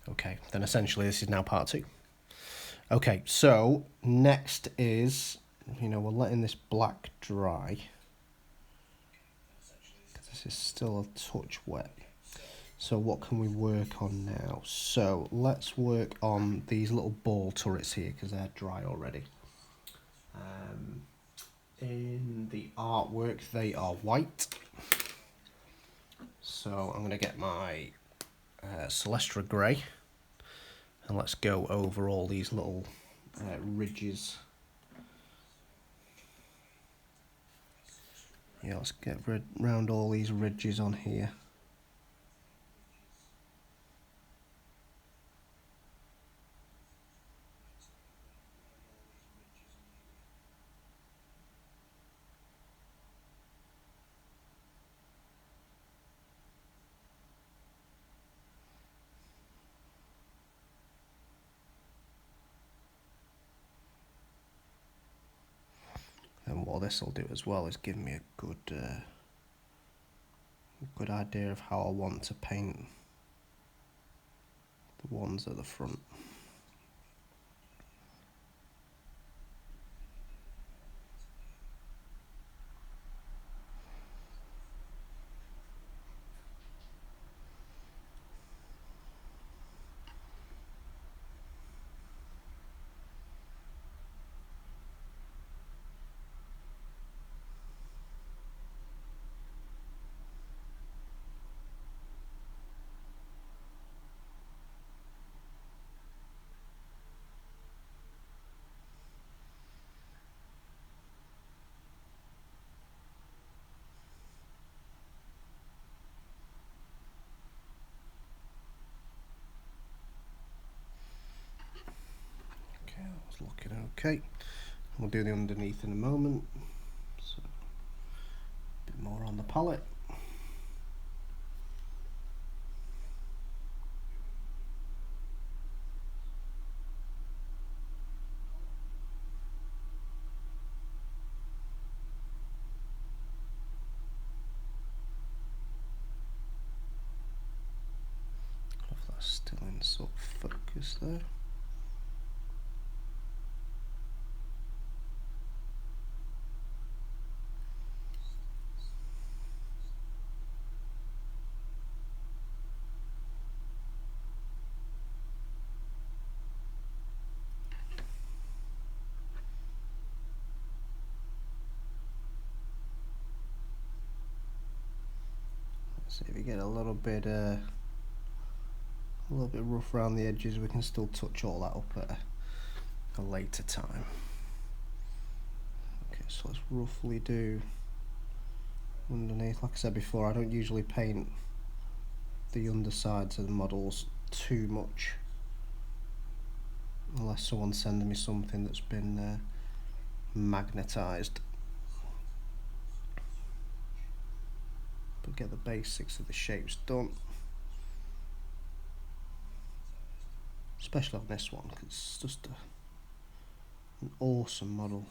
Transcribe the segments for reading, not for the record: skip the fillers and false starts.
Okay, then essentially this is now part 2. Okay, so next is, we're letting this black dry. This is still a touch wet. So what can we work on now? So let's work on these little ball turrets here because they're dry already. In the artwork they are white. So I'm going to get my Celestra Grey and let's go over all these little ridges. Yeah, let's get round all these ridges on here. And what this will do as well is give me a good idea of how I want to paint the ones at the front. Okay, that's looking okay. We'll do the underneath in a moment. So, a bit more on the palette. If that's still in sort of focus there. So if you get a little bit rough around the edges, we can still touch all that up at a later time. Okay, so let's roughly do underneath. Like I said before, I don't usually paint the undersides of the models too much unless someone's sending me something that's been magnetised. But get the basics of the shapes done, especially on this one because it's just an awesome model.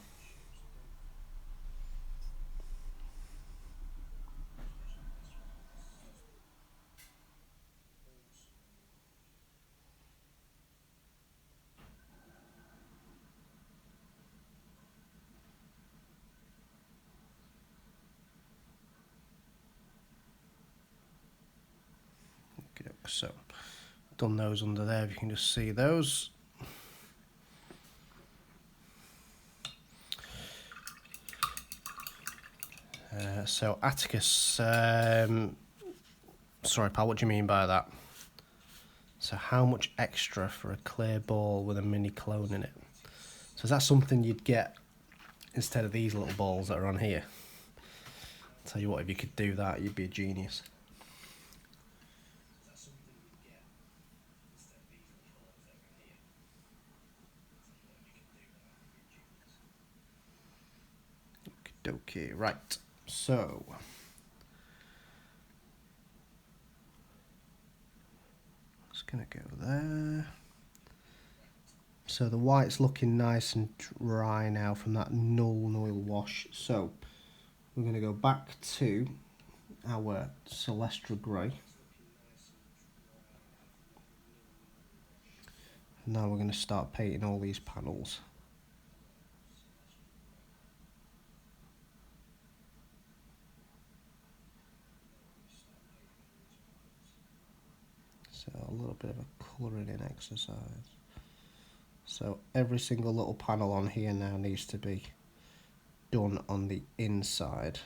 So done those under there, if you can just see those. So Atticus, sorry pal, what do you mean by that? So how much extra for a clear ball with a mini clone in it? So is that something you'd get instead of these little balls that are on here? Tell you what, if you could do that, you'd be a genius. Okay, right, so it's gonna go there. So the white's looking nice and dry now from that null oil wash. So we're gonna go back to our Celestra Grey. Now we're going to start painting all these panels. So a little bit of a colouring in exercise. So every single little panel on here now needs to be done on the inside.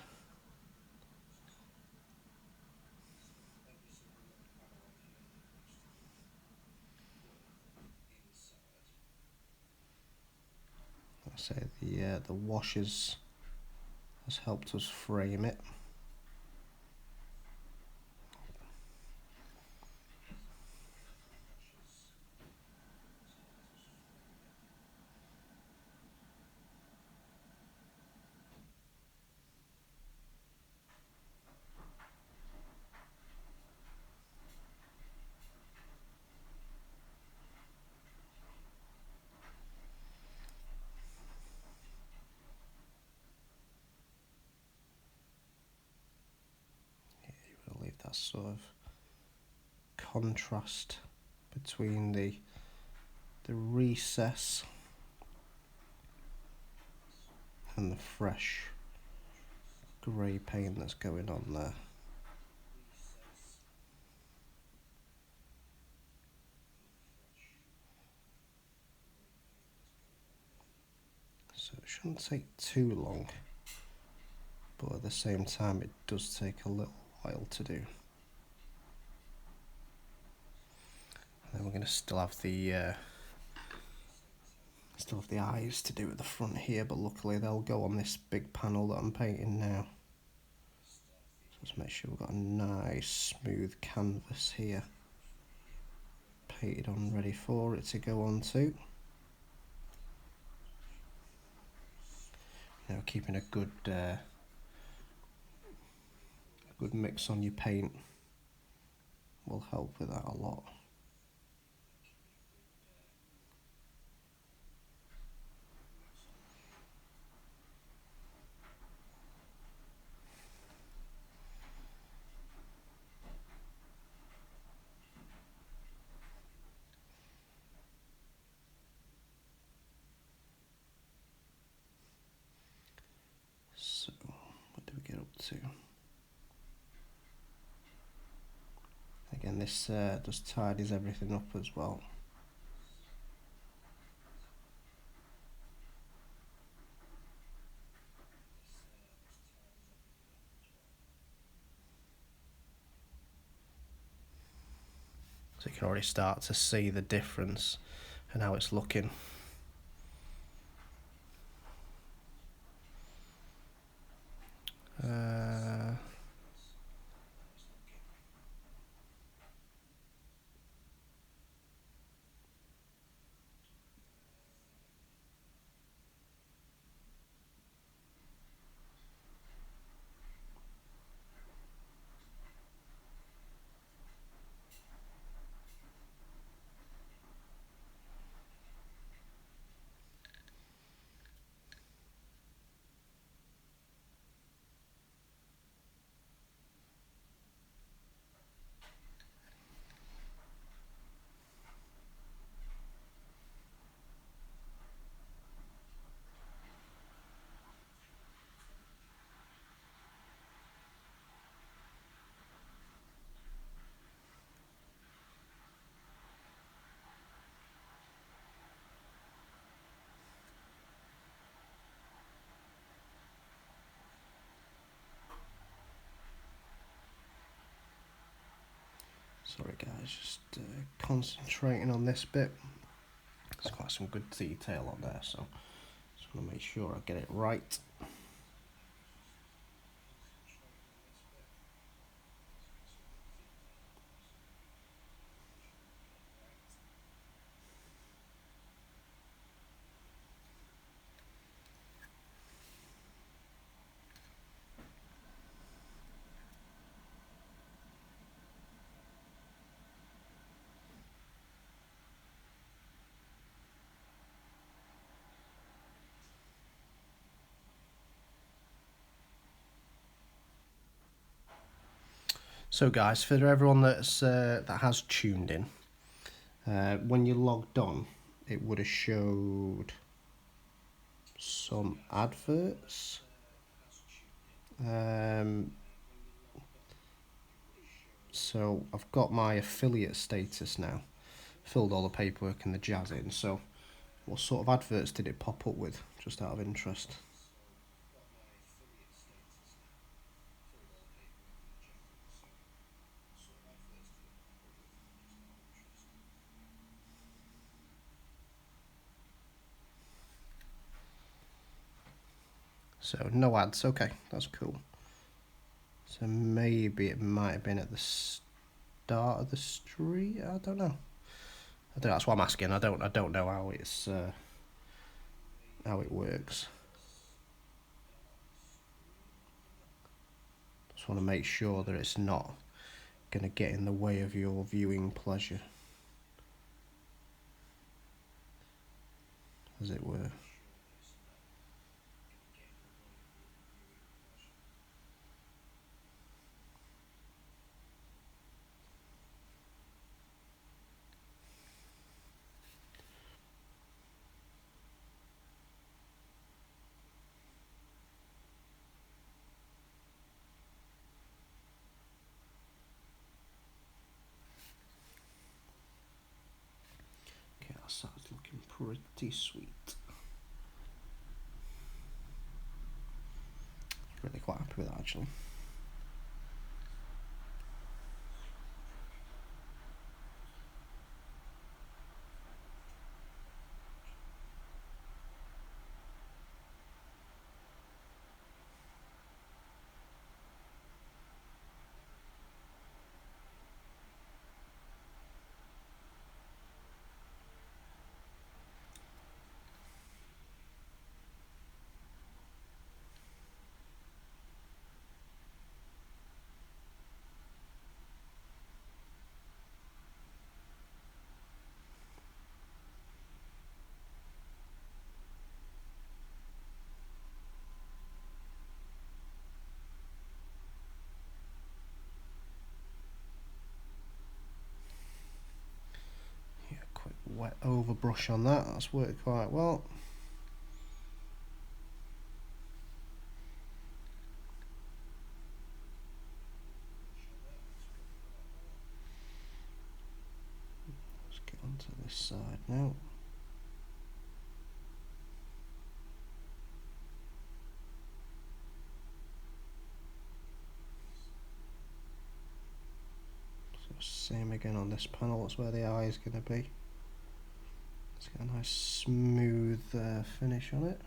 I say the washers has helped us frame it. You will leave that sort of contrast between the recess and the fresh grey paint that's going on there. So it shouldn't take too long, but at the same time it does take a little while to do. And then we're going to still have the eyes to do at the front here, but luckily they'll go on this big panel that I'm painting now. So let's make sure we've got a nice smooth canvas here painted on, ready for it to go on to. Now keeping a good mix on your paint will help with that a lot. So what do we get up to? Again, this just tidies everything up as well. So you can already start to see the difference and how it's looking. Sorry guys, just concentrating on this bit. It's got some good detail on there, so just want to make sure I get it right. So guys, for everyone that has tuned in, when you're logged on, it would have showed some adverts. So I've got my affiliate status now, filled all the paperwork and the jazz in. So what sort of adverts did it pop up with, just out of interest? So no ads, okay, that's cool. So maybe it might have been at the start of the street. I don't know. That's what I'm asking. I don't know how it's how it works. Just want to make sure that it's not going to get in the way of your viewing pleasure, as it were. Okay, that starts looking pretty sweet. Really quite happy with that, actually. Yeah, quick wet overbrush on that. That's worked quite well. Let's get onto this side now. Same again on this panel, that's where the eye is going to be. Let's get a nice smooth finish on it.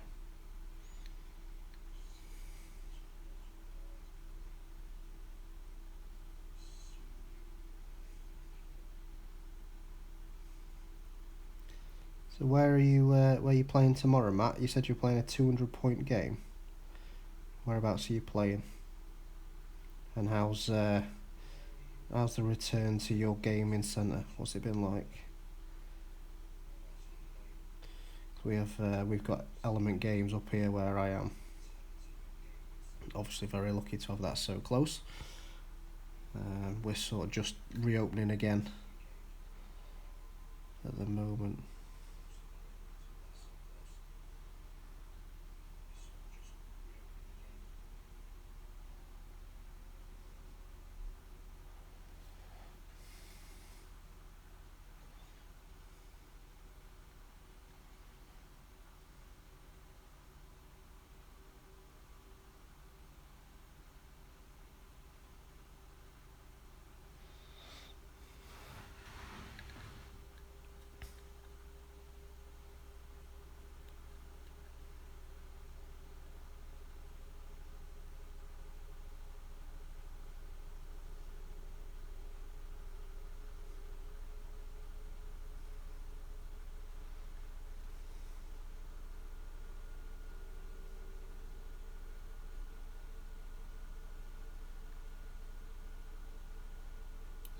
So where are you playing tomorrow, Matt? You said you're playing a 200-point game. Whereabouts are you playing? And how's the return to your gaming centre? What's it been like? We've got Element Games up here where I am. Obviously very lucky to have that so close. We're sort of just reopening again at the moment.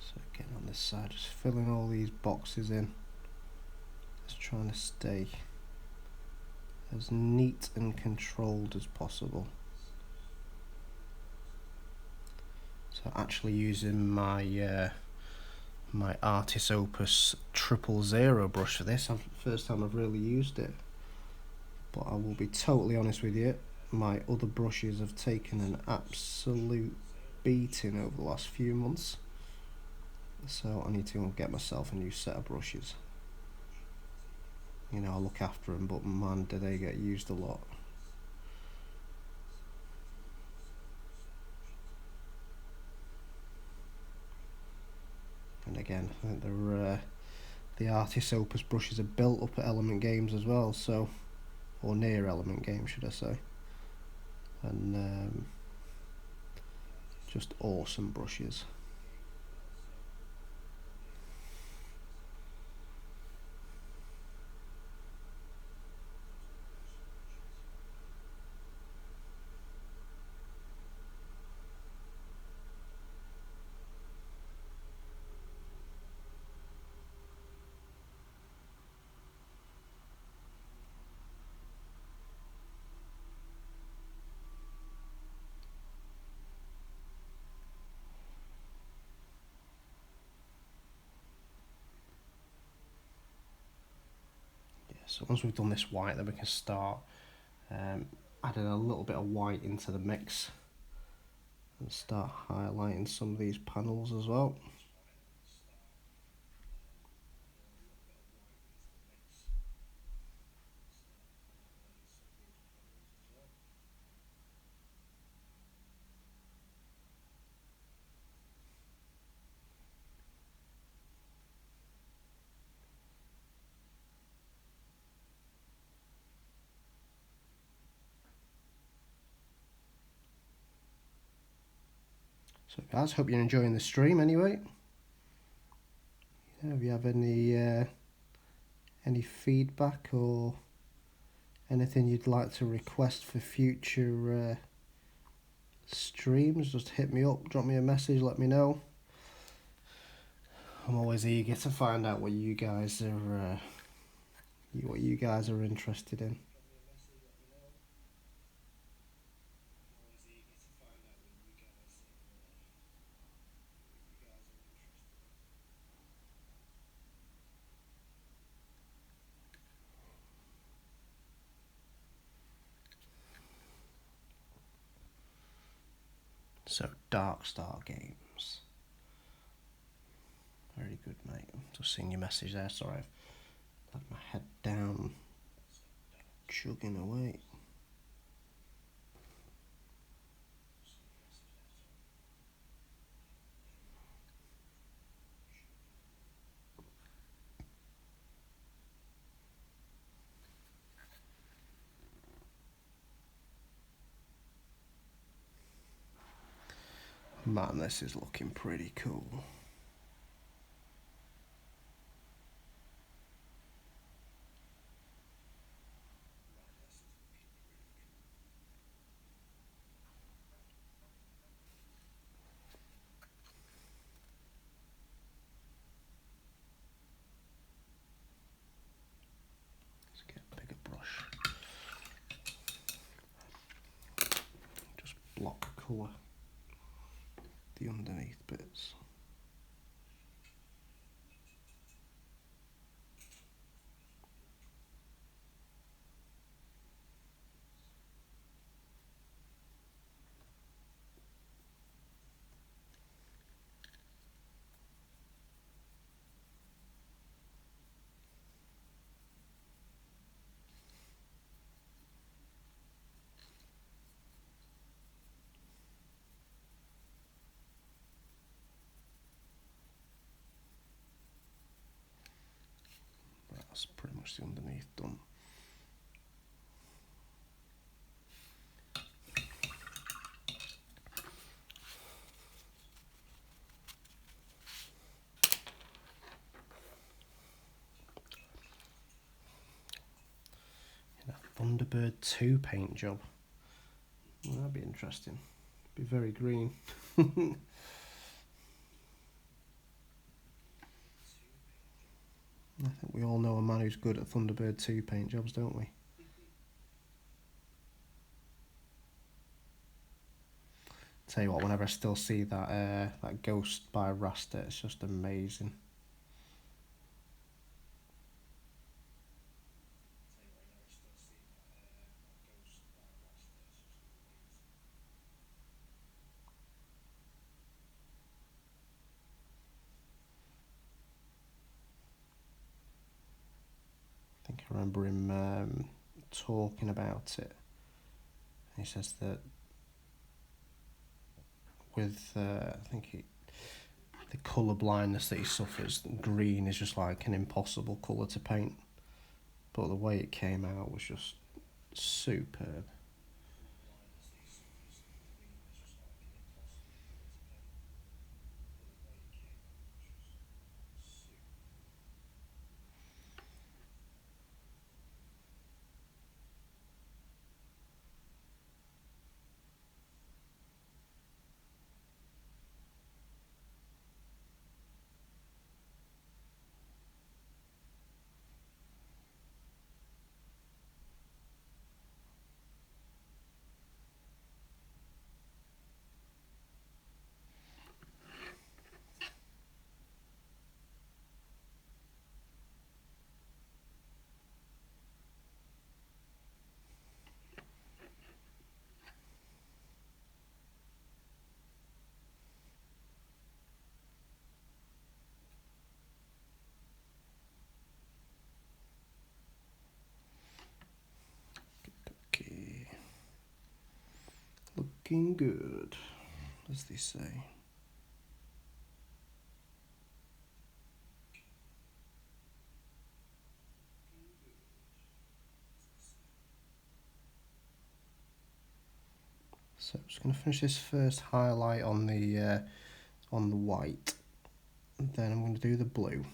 So again on this side, just filling all these boxes in. Just trying to stay as neat and controlled as possible. So actually using my my Artis Opus 000 brush for this. First time I've really used it. But I will be totally honest with you, my other brushes have taken an absolute beating over the last few months. So I need to get myself a new set of brushes. You know, I look after them, but man, do they get used a lot. And again, I think the Artis Opus brushes are built up at Element Games as well, so, or near Element Games, should I say. And just awesome brushes. So once we've done this white, then we can start adding a little bit of white into the mix and start highlighting some of these panels as well. So guys, hope you're enjoying the stream anyway. If you have any feedback or anything you'd like to request for future streams, just hit me up, drop me a message, let me know. I'm always eager to find out what you guys are interested in. So Dark Star Games. Very good, mate. Just seeing your message there. Sorry, I've had my head down, chugging away. Man, this is looking pretty cool. Let's get a bigger brush. Just block colour the underneath bits. That's pretty much the underneath done. Thunderbird 2 paint job. Well, that'd be interesting. Be very green. I think we all know a man who's good at Thunderbird 2 paint jobs, don't we? Tell you what, whenever I still see that ghost by Rasta, it's just amazing. I think I remember him talking about it. He says that with I think the colour blindness that he suffers, green is just like an impossible colour to paint. But the way it came out was just superb. Okay. Looking good, as they say. So I'm just going to finish this first highlight on the white, and then I'm going to do the blue,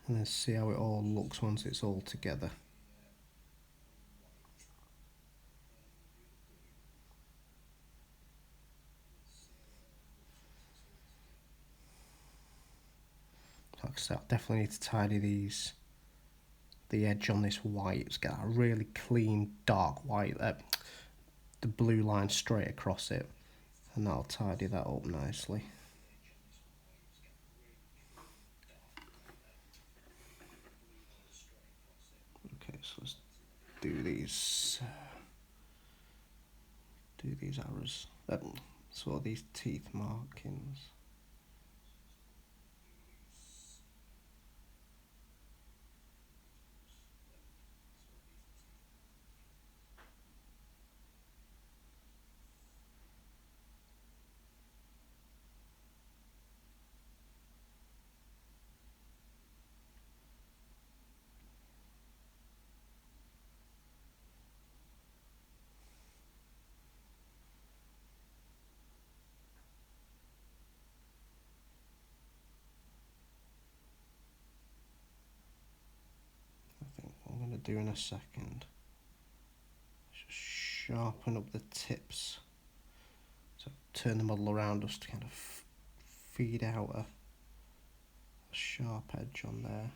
and then see how it all looks once it's all together. Like I said, I definitely need to tidy the edge on this white. It's got a really clean dark white, the blue line straight across it, and that'll tidy that up nicely. Okay, so let's do these arrows, so these teeth markings. I think what I'm going to do in a second is just sharpen up the tips. So turn the model around just to kind of feed out a sharp edge on there.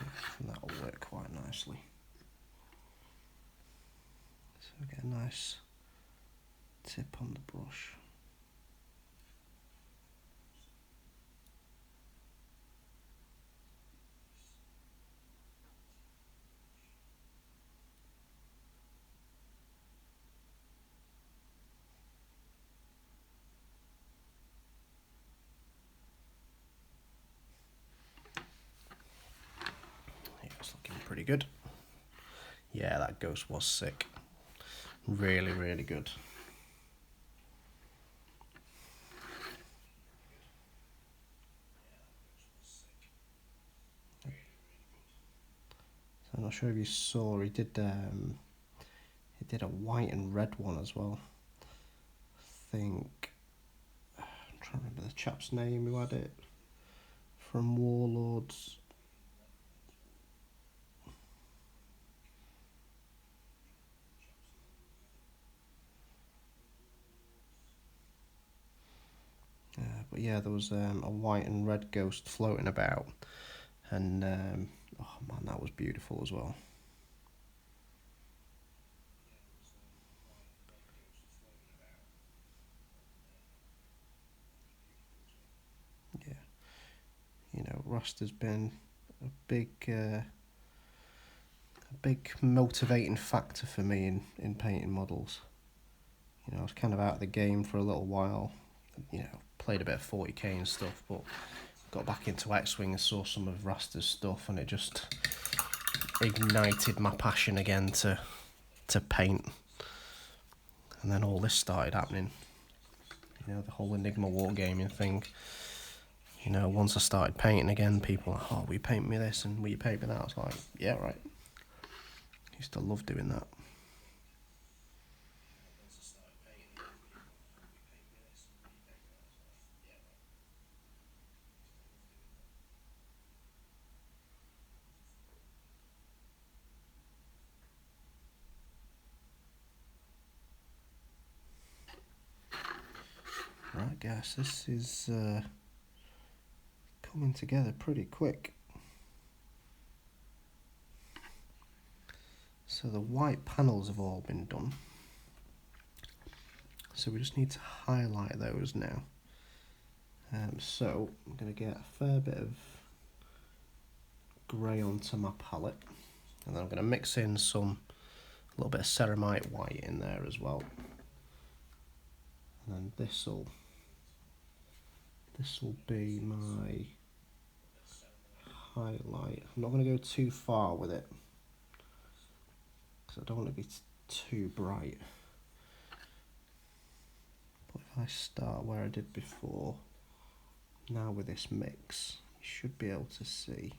Yeah, and that'll work quite nicely. So we get a nice tip on the brush. Yeah, it's looking pretty good. Yeah, that ghost was sick. Really, really good. I'm not sure if you saw, he did a white and red one as well. I think, I'm trying to remember the chap's name who had it from Warlords. But yeah, there was a white and red ghost floating about, And oh man, that was beautiful as well. Yeah, you know, rust has been a big motivating factor for me in painting models. You know, I was kind of out of the game for a little while. You know, played a bit of 40k and stuff, but got back into X-Wing and saw some of Rasta's stuff, and it just ignited my passion again to paint. And then all this started happening. You know, the whole Enigma wargaming thing. You know, once I started painting again, people were like, oh, will you paint me this and will you paint me that? I was like, yeah, right. I used to love doing that. Right, guys, this is coming together pretty quick. So the white panels have all been done. So we just need to highlight those now. So I'm going to get a fair bit of grey onto my palette, and then I'm going to mix in a little bit of ceramite white in there as well. And then this'll be my highlight. I'm not going to go too far with it because I don't want to be too bright. But if I start where I did before, now with this mix, you should be able to see.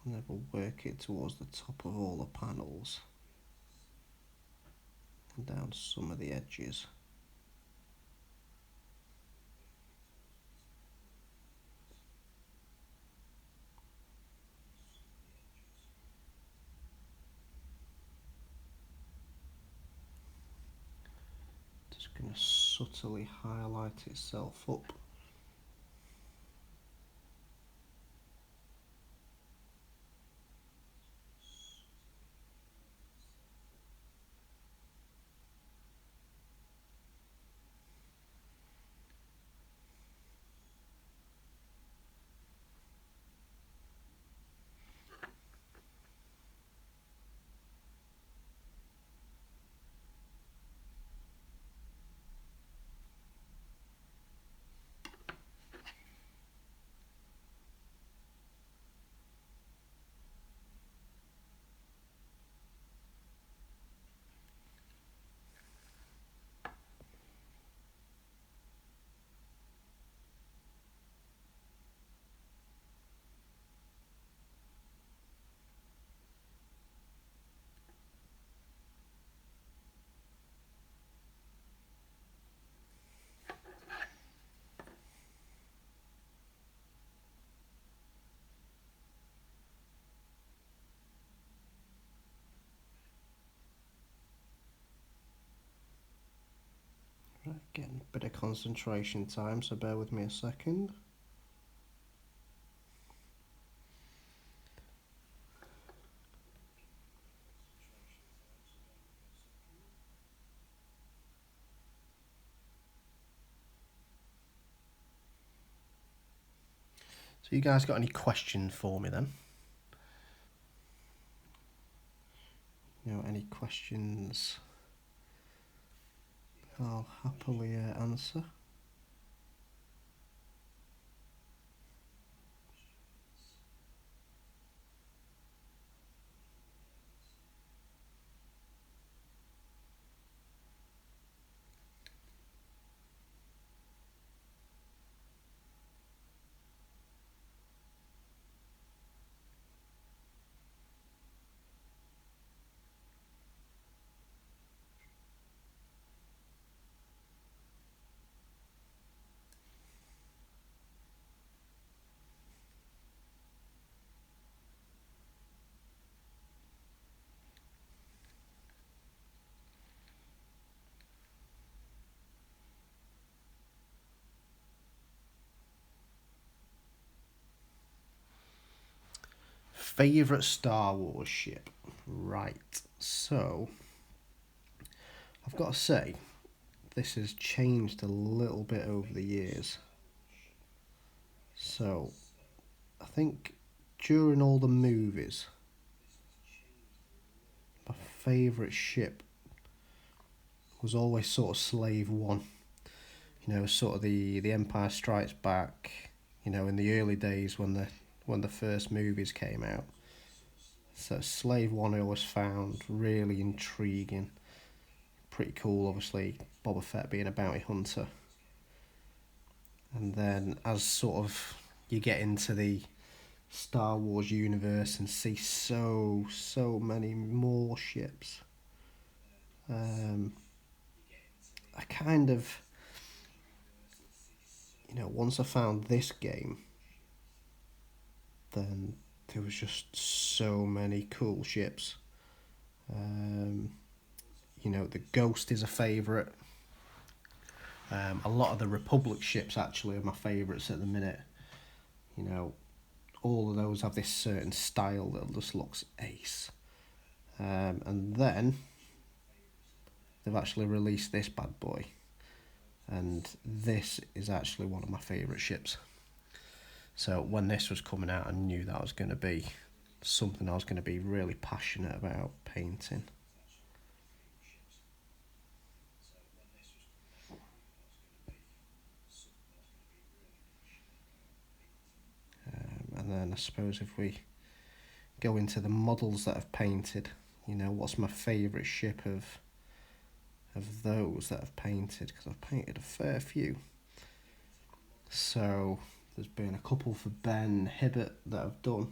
And then we'll work it towards the top of all the panels and down some of the edges. Just going to subtly highlight itself up. Right, getting a bit of concentration time, so bear with me a second. So you guys got any questions for me then? You know, any questions I'll happily answer. Favourite Star Wars ship? Right, so I've got to say, this has changed a little bit over the years. So, I think during all the movies, my favourite ship was always sort of Slave One. You know, sort of the Empire Strikes Back. You know, in the early days when the first movies came out. So Slave One I always found really intriguing, pretty cool. Obviously, Boba Fett being a bounty hunter, and then as sort of you get into the Star Wars universe and see so many more ships, I kind of, you know, once I found this game, then there was just so many cool ships. Um, you know, the Ghost is a favourite. A lot of the Republic ships actually are my favourites at the minute. You know, all of those have this certain style that just looks ace. And then they've actually released this bad boy, and this is actually one of my favourite ships. So when this was coming out, I knew that was going to be something I was going to be really passionate about painting. And then I suppose if we go into the models that I've painted, you know, what's my favourite ship of those that I've painted, because I've painted a fair few. So there's been a couple for Ben Hibbert that I've done.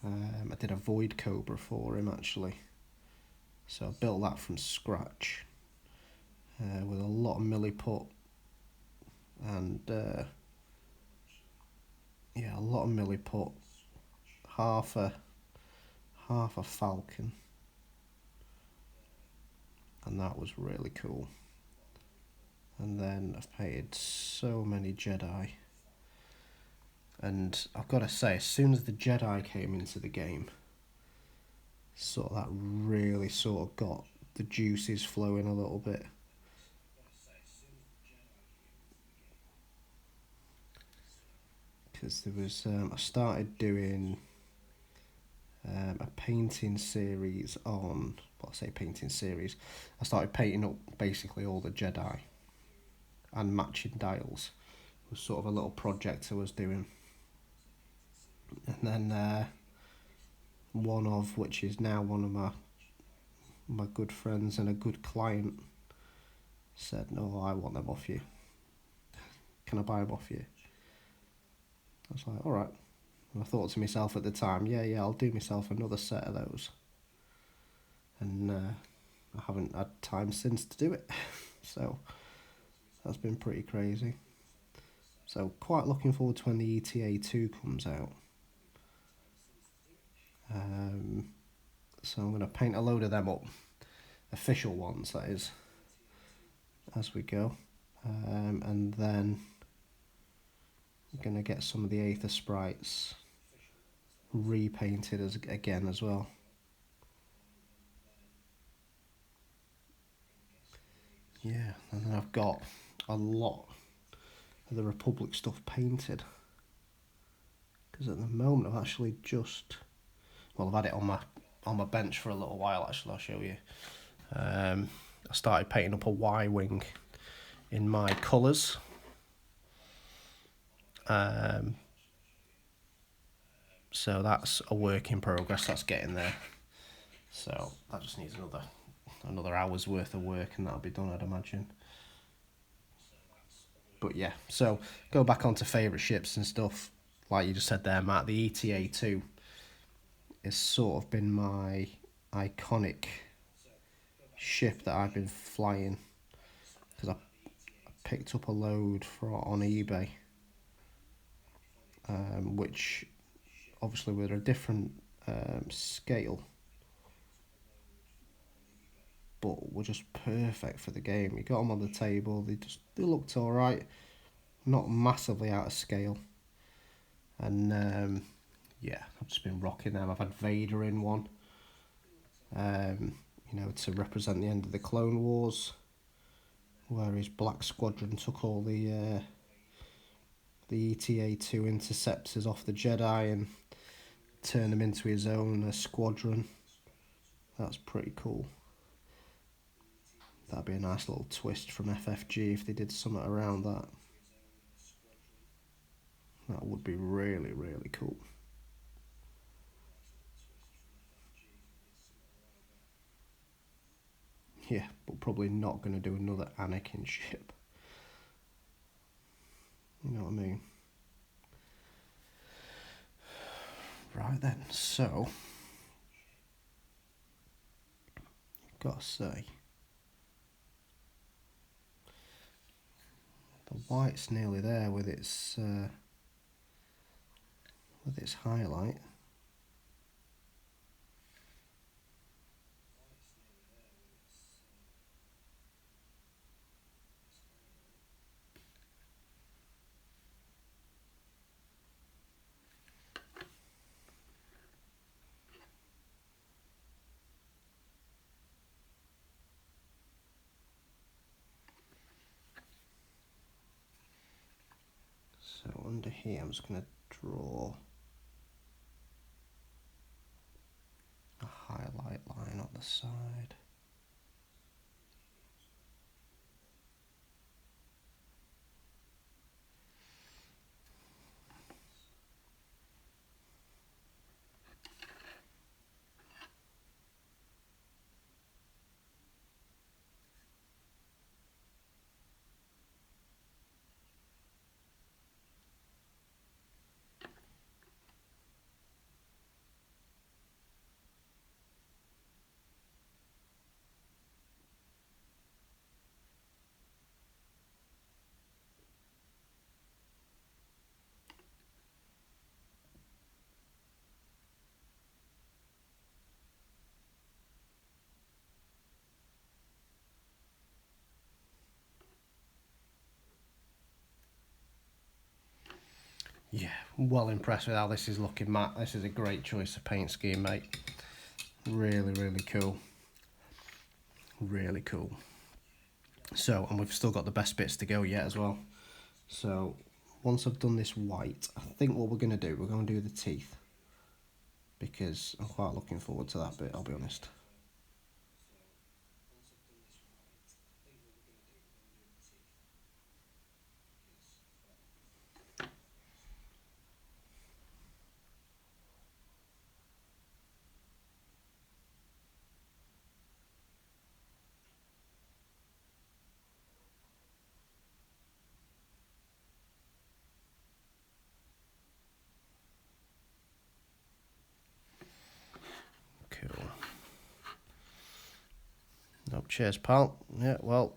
I did a Void Cobra for him actually. So I built that from scratch with a lot of milliput and a lot of milliput, half a falcon, and that was really cool. And then I've painted so many Jedi, and I've got to say, as soon as the Jedi came into the game, sort of that really sort of got the juices flowing a little bit. Because there was, I started doing a painting series on, well, I say painting series, I started painting up basically all the Jedi and matching dials. It was sort of a little project I was doing. And then one of which is now one of my good friends and a good client said, "No, I want them off you. Can I buy them off you?" I was like, "All right." And I thought to myself at the time, yeah, I'll do myself another set of those. And I haven't had time since to do it. So that's been pretty crazy. So quite looking forward to when the ETA 2 comes out. So I'm going to paint a load of them up. Official ones, that is, as we go. And then I'm going to get some of the Aether sprites repainted again as well. Yeah, and then I've got a lot of the Republic stuff painted. Because at the moment I've actually just, well, I've had it on my bench for a little while actually, I'll show you. I started painting up a Y-wing in my colours. So that's a work in progress, that's getting there. So that just needs another hour's worth of work and that'll be done, I'd imagine. But yeah, so go back onto favourite ships and stuff, like you just said there, Matt, the ETA 2 has sort of been my iconic ship that I've been flying, because I picked up a load on eBay, which obviously were a different scale, but were just perfect for the game. You got them on the table, they looked alright, not massively out of scale, and yeah, I've just been rocking them. I've had Vader in one, you know, to represent the end of the Clone Wars, where his Black Squadron took all the ETA-2 interceptors off the Jedi and turned them into his own squadron. That's pretty cool. That'd be a nice little twist from FFG if they did something around that. That would be really, really cool. Yeah, but probably not going to do another Anakin ship. You know what I mean? Right then, so I've got to say, the white's nearly there with its highlight. So under here, I'm just going to draw a highlight line on the side. Yeah, well impressed with how this is looking, Matt. This is a great choice of paint scheme, mate. Really, really cool. Really cool. So, and we've still got the best bits to go yet as well. So, once I've done this white, I think what we're going to do, we're going to do the teeth. Because I'm quite looking forward to that bit, I'll be honest. Cool. No, cheers, pal. Yeah, well,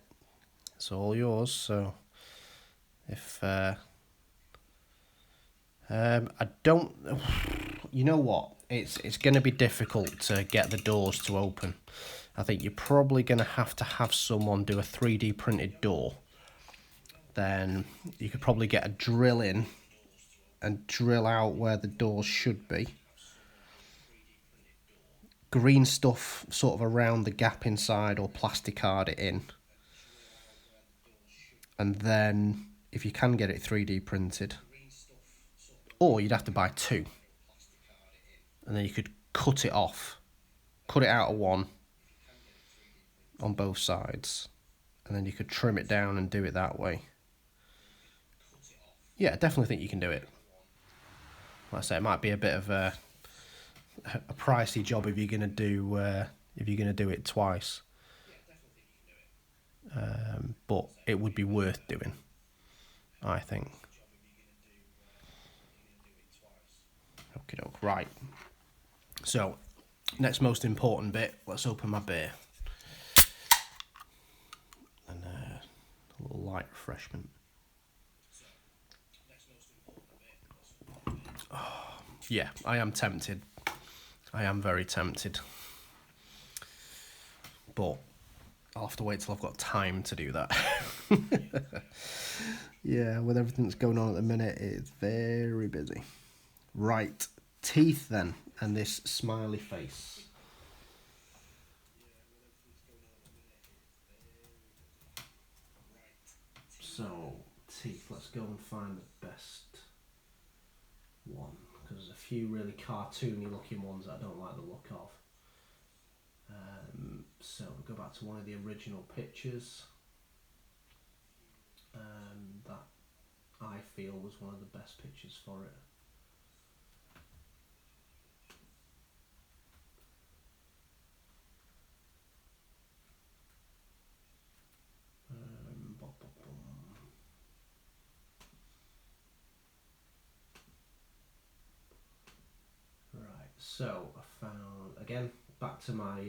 it's all yours. So, if I don't, you know what? It's going to be difficult to get the doors to open. I think you're probably going to have someone do a 3D printed door. Then you could probably get a drill in and drill out where the doors should be. Green stuff sort of around the gap inside or plasticard it in. And then if you can get it 3D printed, or you'd have to buy two. And then you could cut it off, cut it out of one on both sides. And then you could trim it down and do it that way. Yeah, I definitely think you can do it. Like I say, it might be a bit of a pricey job if you're gonna do it twice. But it would be worth doing, I think. Okay, doke. Right. So, next most important bit. Let's open my beer. And a little light refreshment. Oh, yeah, I am tempted. I am very tempted. But I'll have to wait till I've got time to do that. Yeah, with everything that's going on at the minute, it's very busy. Right, teeth then, and this smiley face. So, teeth, let's go and find the best one, because there's a few really cartoony looking ones that I don't like the look of. So we'll go back to one of the original pictures that I feel was one of the best pictures for it. Bum, bum, bum. Right, so I found, again, back to my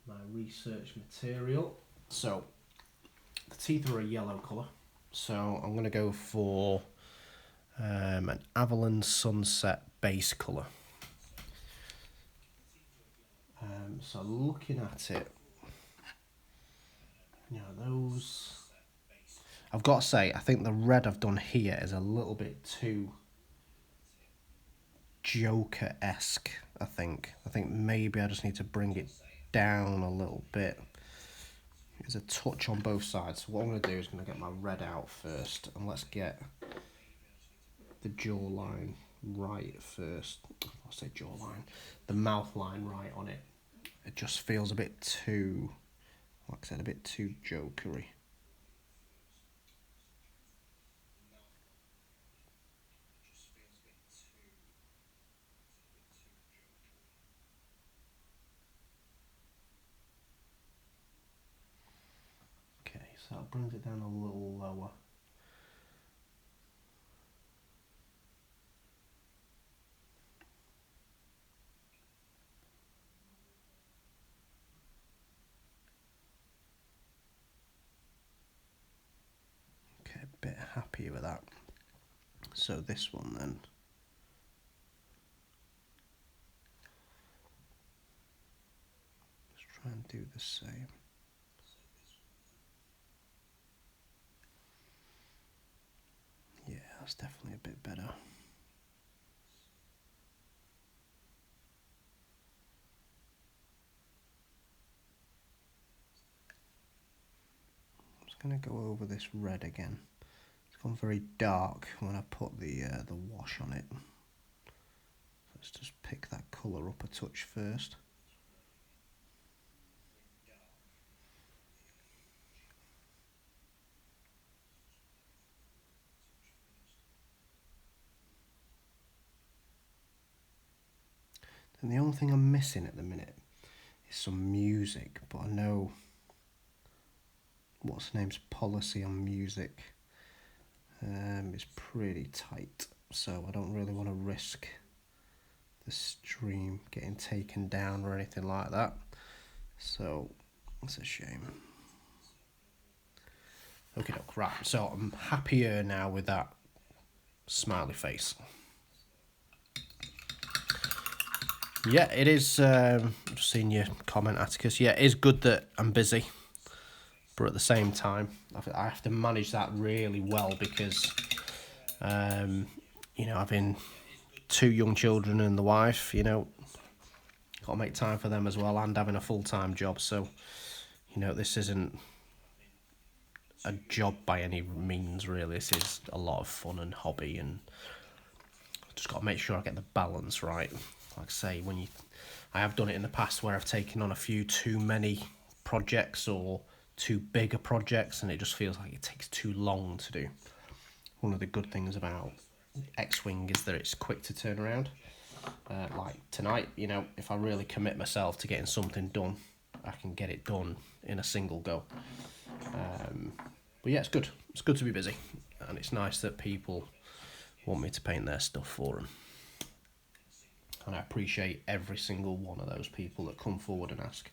my research material. So the teeth are a yellow colour, so I'm going to go for an Avalon Sunset base colour. So looking at it, you know, those, I've got to say, I think the red I've done here is a little bit too Joker-esque. I think maybe I just need to bring it down a little bit. There's a touch on both sides. So what I'm going to do is going to get my red out first, and let's get the jawline right first. I'll say jawline, the mouth line right on it. It just feels a bit too, like I said, a bit too jokery. Okay, so that brings it down a little lower. Okay, a bit happier with that. So this one then. Let's try and do the same. Yeah, that's definitely a bit better. I'm just going to go over this red again. It's gone very dark when I put the wash on it. Let's just pick that colour up a touch first. And the only thing I'm missing at the minute is some music, but I know what's the name's policy on music is pretty tight, so I don't really want to risk the stream getting taken down or anything like that. So it's a shame. Okay, right. So I'm happier now with that smiley face. Yeah, it is. Just seeing your comment, Atticus. Yeah, it is good that I'm busy, but at the same time, I have to manage that really well because, you know, having 2 young children and the wife, you know, got to make time for them as well, and having a full-time job. So, you know, this isn't a job by any means, really. This is a lot of fun and hobby, and just got to make sure I get the balance right. Like I say, I have done it in the past where I've taken on a few too many projects or too big a projects, and it just feels like it takes too long to do. One of the good things about X-Wing is that it's quick to turn around. Like tonight, you know, if I really commit myself to getting something done, I can get it done in a single go. But yeah, it's good. It's good to be busy, and it's nice that people want me to paint their stuff for them. And I appreciate every single one of those people that come forward and ask.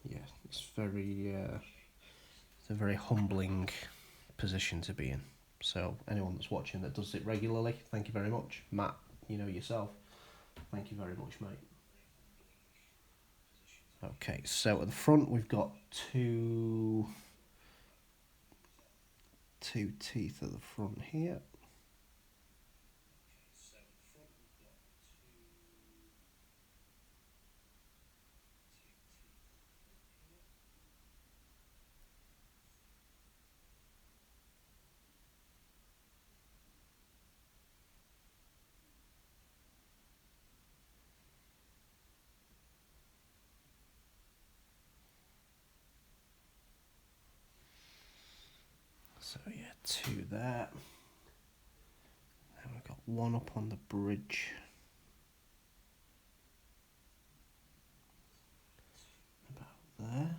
Yeah, it's a very humbling position to be in. So anyone that's watching that does it regularly, thank you very much. Matt, you know yourself, thank you very much, mate. Okay, so at the front we've got two 2 teeth at the front here. So yeah, 2 there. Then we've got 1 up on the bridge. About there.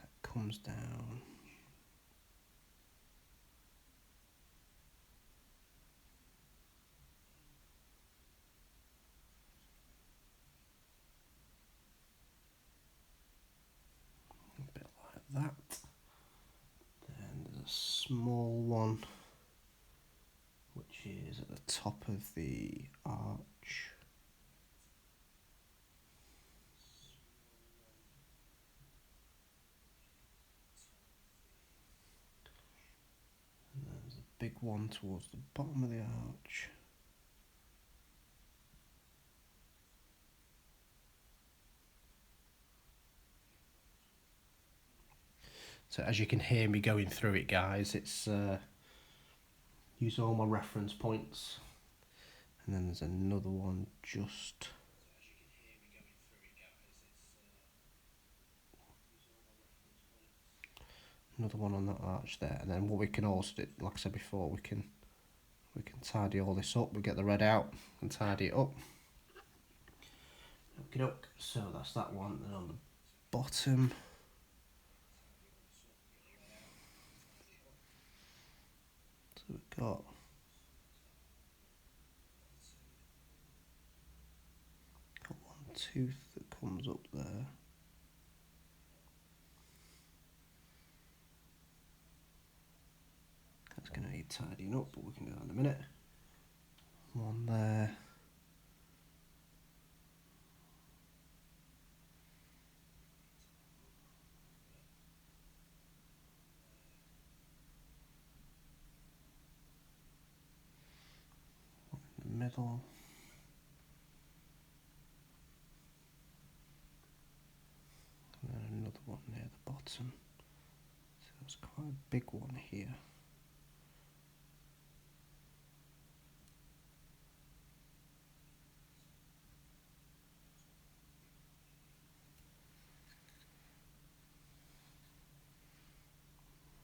That comes down. A bit like that. Then there's a small one which is at the top of the arch. And there's a big one towards the bottom of the arch. So as you can hear me going through it, guys, it's use all my reference points. And then there's another one just another one on that arch there. And then what we can also do, like I said before, we can tidy all this up. We get the red out and tidy it up. Okay, so that's that one. Then on the bottom, so we've got one tooth that comes up there. That's going to need tidying up, but we can do that in a minute. One there. One in the middle. And then another one near the bottom. So that's quite a big one here.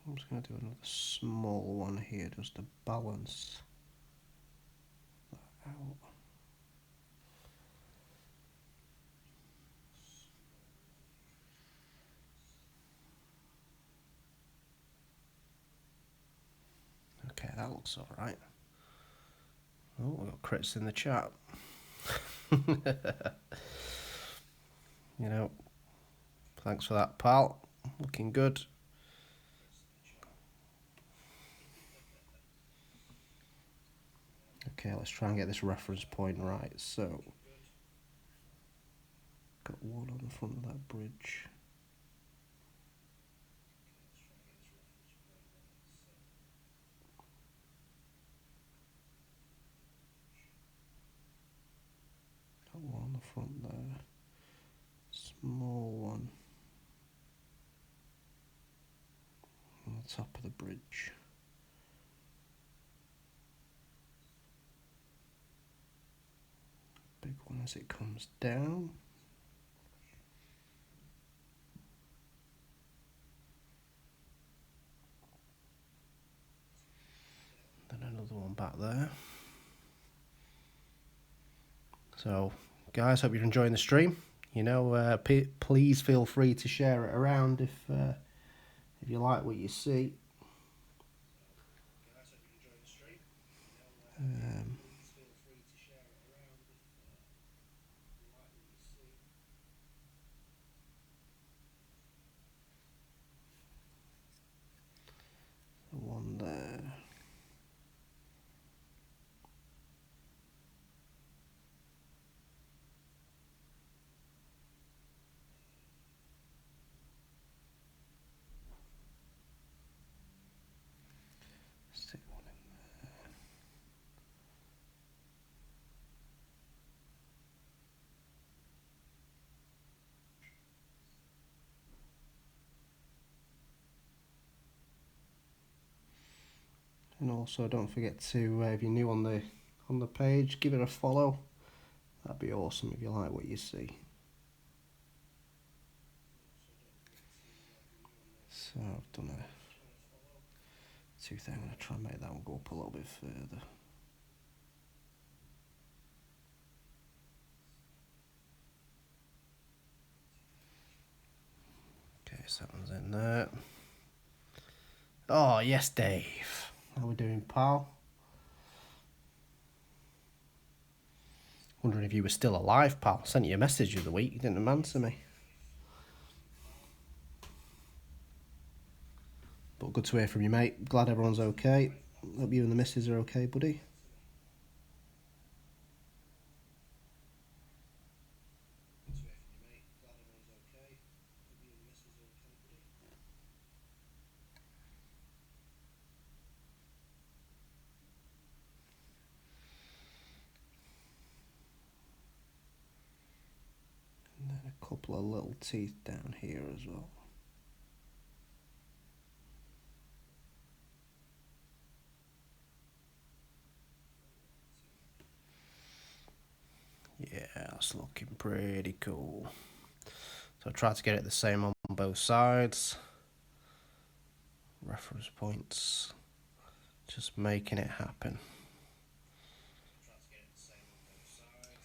I'm just going to do another small one here just to balance that out. Okay, that looks alright. Oh, we've got crits in the chat. You know, thanks for that, pal. Looking good. Okay, let's try and get this reference point right. So, got one on the front of that bridge. Got one on the front there. Small one on the top of the bridge. Big one as it comes down. Then another one back there. So, guys, hope you're enjoying the stream. You know, please feel free to share it around if you like what you see. One there. And also don't forget to, if you're new on the page, give it a follow. That'd be awesome if you like what you see. So I've done a tooth. I'm going to try and make that one go up a little bit further. Okay, so that one's in there. Oh, yes, Dave. How we doing, pal? Wondering if you were still alive, pal. Sent you a message the other week. You didn't answer me. But good to hear from you, mate. Glad everyone's okay. Hope you and the missus are okay, buddy. And then a couple of little teeth down here as well. Yeah, that's looking pretty cool. So I tried to get it the same on both sides. Reference points. Just making it happen.